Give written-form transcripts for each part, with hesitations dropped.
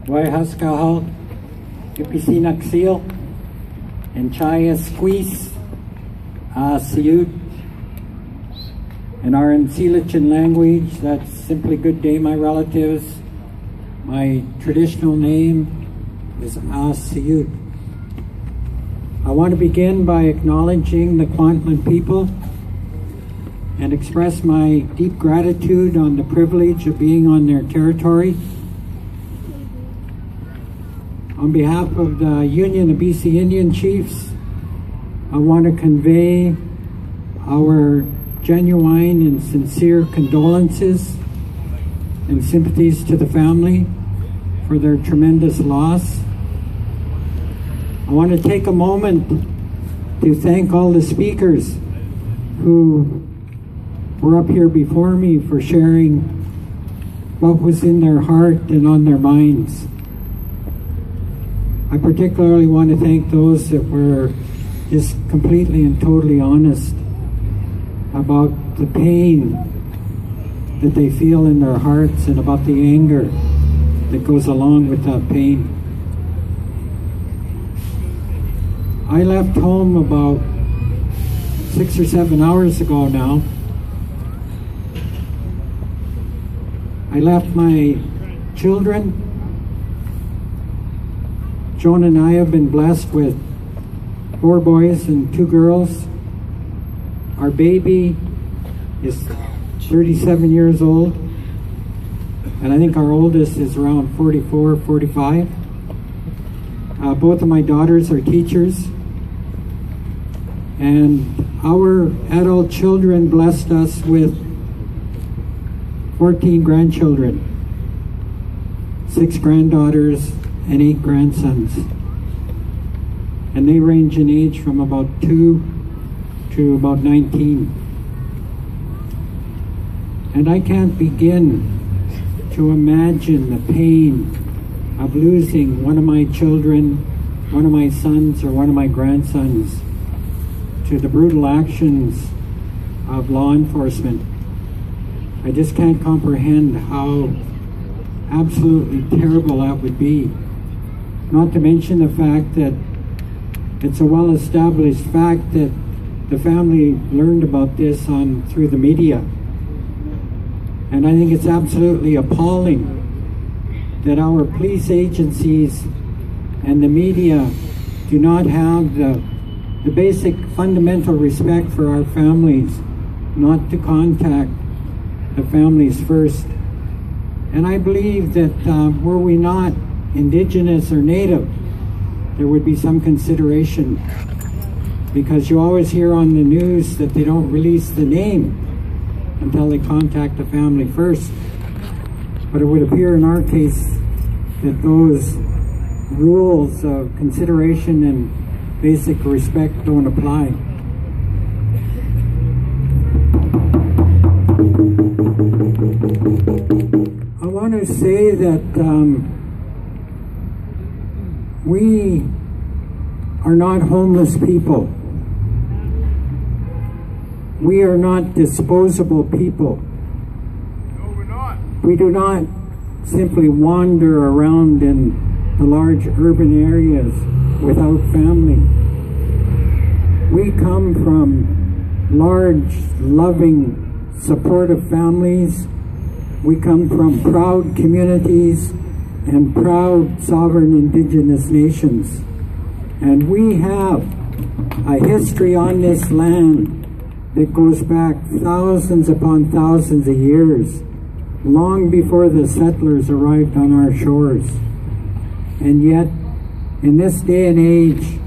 Haskahal, Ipisinaksil, and Chaya Squeeze, Siyut. In our Ensilichan language, that's simply good day, my relatives. My traditional name is Siyut. I want to begin by acknowledging the Kwantlen people and express my deep gratitude on the privilege of being on their territory. On behalf of the Union of BC Indian Chiefs, I want to convey our genuine and sincere condolences and sympathies to the family for their tremendous loss. I want to take a moment to thank all the speakers who were up here before me for sharing what was in their heart and on their minds. I particularly want to thank those that were just completely and totally honest about the pain that they feel in their hearts and about the anger that goes along with that pain. I left home about 6 or 7 hours ago now. I left my children. Joan and I have been blessed with 4 boys and 2 girls. Our baby is 37 years old, and I think our oldest is around 44, 45. Both of my daughters are teachers, and our adult children blessed us with 14 grandchildren, 6 granddaughters, and 8 grandsons. And they range in age from about 2 to about 19. And I can't begin to imagine the pain of losing one of my children, one of my sons, or one of my grandsons to the brutal actions of law enforcement. I just can't comprehend how absolutely terrible that would be. Not to mention the fact that it's a well-established fact that the family learned about this through the media. And I think it's absolutely appalling that our police agencies and the media do not have the basic fundamental respect for our families, not to contact the families first. And I believe that were we not Indigenous or Native, there would be some consideration, because you always hear on the news that they don't release the name until they contact the family first. But it would appear in our case that those rules of consideration and basic respect don't apply. I want to say that we are not homeless people. We are not disposable people. No, we're not. We do not simply wander around in the large urban areas without family. We come from large, loving, supportive families. We come from proud communities and proud sovereign Indigenous nations. And we have a history on this land that goes back thousands upon thousands of years, long before the settlers arrived on our shores. And yet, in this day and age,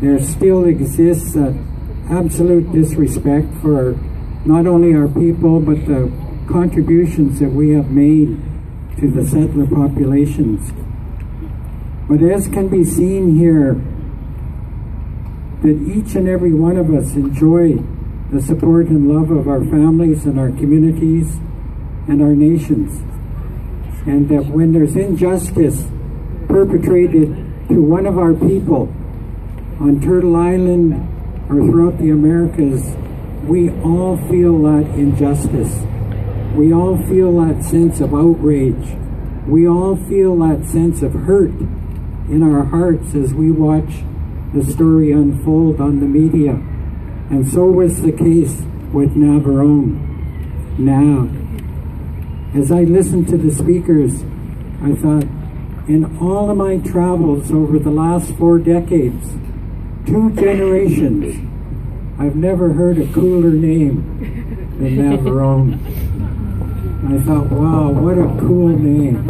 there still exists an absolute disrespect for not only our people, but the contributions that we have made to the settler populations. But as can be seen here, that each and every one of us enjoy the support and love of our families and our communities and our nations. And that when there's injustice perpetrated to one of our people on Turtle Island or throughout the Americas, we all feel that injustice. We all feel that sense of outrage We all feel that sense of hurt in our hearts as we watch the story unfold on the media. And so was the case with Navarone. Now, as I listened to the speakers, I thought, in all of my travels over the last 4 decades, 2 generations, I've never heard a cooler name than Navarone. I thought, wow, what a cool name.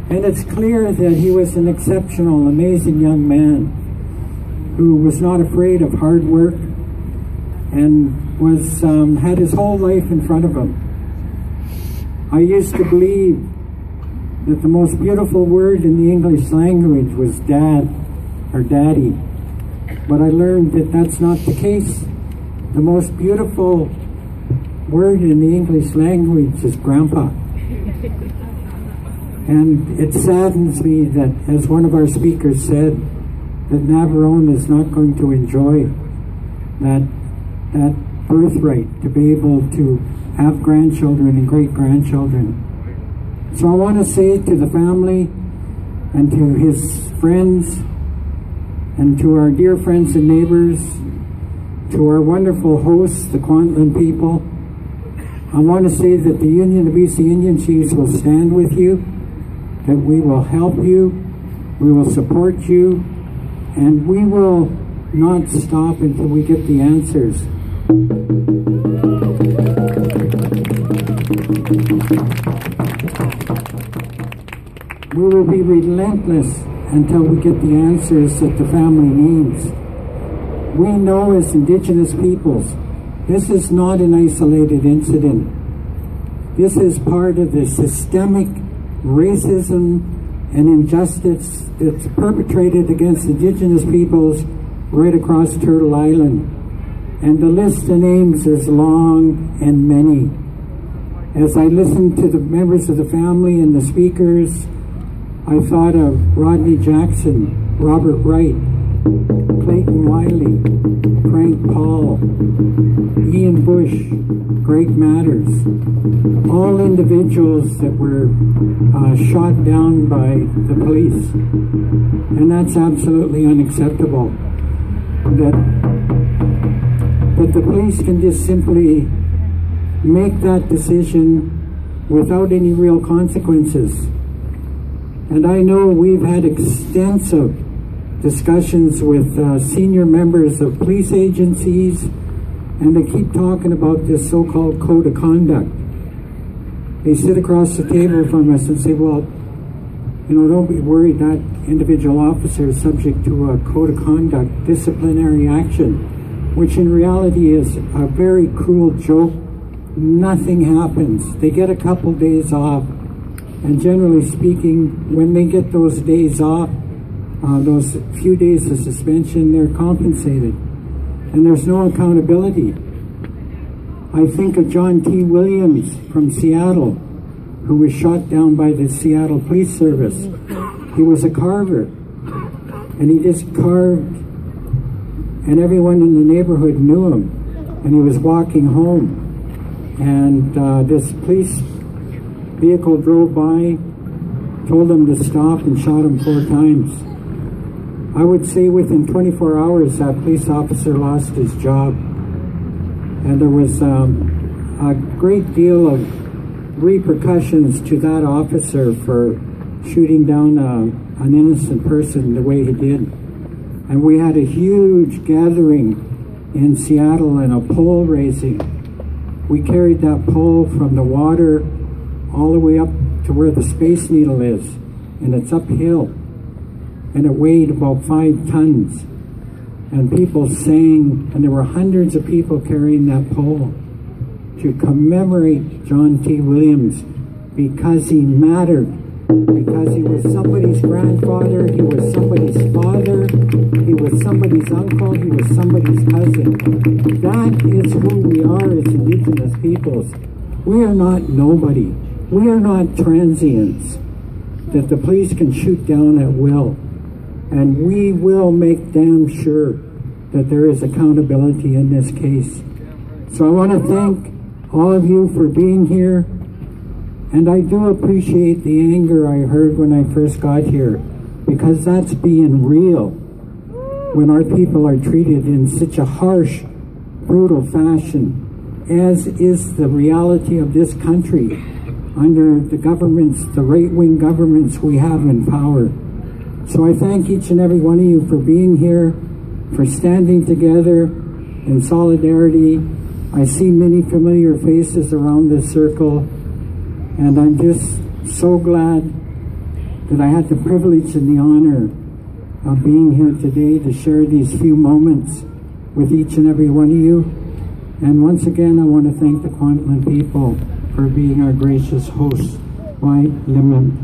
And it's clear that he was an exceptional, amazing young man who was not afraid of hard work and was had his whole life in front of him. I used to believe that the most beautiful word in the English language was dad or daddy, but I learned that that's not the case. The most beautiful word in the English language is grandpa. And it saddens me that, as one of our speakers said, that Navarone is not going to enjoy that birthright to be able to have grandchildren and great-grandchildren. So I want to say to the family and to his friends and to our dear friends and neighbors, to our wonderful hosts, the Kwantlen people, I want to say that the Union of BC Indian Chiefs will stand with you, that we will help you, we will support you, and we will not stop until we get the answers. We will be relentless until we get the answers that the family needs. We know as Indigenous peoples, this is not an isolated incident. This is part of the systemic racism and injustice that's perpetrated against Indigenous peoples right across Turtle Island. And the list of names is long and many. As I listened to the members of the family and the speakers, I thought of Rodney Jackson, Robert Wright, Clayton Wiley, Frank Paul, Ian Bush, Greg Matters, all individuals that were shot down by the police. And that's absolutely unacceptable. That the police can just simply make that decision without any real consequences. And I know we've had extensive discussions with senior members of police agencies, and they keep talking about this so-called code of conduct. They sit across the table from us and say, well, you know, don't be worried, that individual officer is subject to a code of conduct, disciplinary action, which in reality is a very cruel joke. Nothing happens. They get a couple days off, and generally speaking, when they get those days off, those few days of suspension, they're compensated, and there's no accountability. I think of John T. Williams from Seattle, who was shot down by the Seattle Police Service. He was a carver, and he just carved, and everyone in the neighborhood knew him, and he was walking home, and this police vehicle drove by, told him to stop, and shot him 4 times. I would say within 24 hours that police officer lost his job, and there was a great deal of repercussions to that officer for shooting down an innocent person the way he did. And we had a huge gathering in Seattle and a pole raising. We carried that pole from the water all the way up to where the Space Needle is, and it's uphill, and it weighed about 5 tons. And people sang, and there were hundreds of people carrying that pole to commemorate John T. Williams, because he mattered, because he was somebody's grandfather, he was somebody's father, he was somebody's uncle, he was somebody's cousin. That is who we are as Indigenous peoples. We are not nobody. We are not transients that the police can shoot down at will. And we will make damn sure that there is accountability in this case. So I want to thank all of you for being here. And I do appreciate the anger I heard when I first got here, because that's being real when our people are treated in such a harsh, brutal fashion, as is the reality of this country under the governments, the right-wing governments we have in power. So I thank each and every one of you for being here, for standing together in solidarity. I see many familiar faces around this circle, and I'm just so glad that I had the privilege and the honor of being here today to share these few moments with each and every one of you. And once again, I want to thank the Kwantlen people for being our gracious hosts. Why, Limon.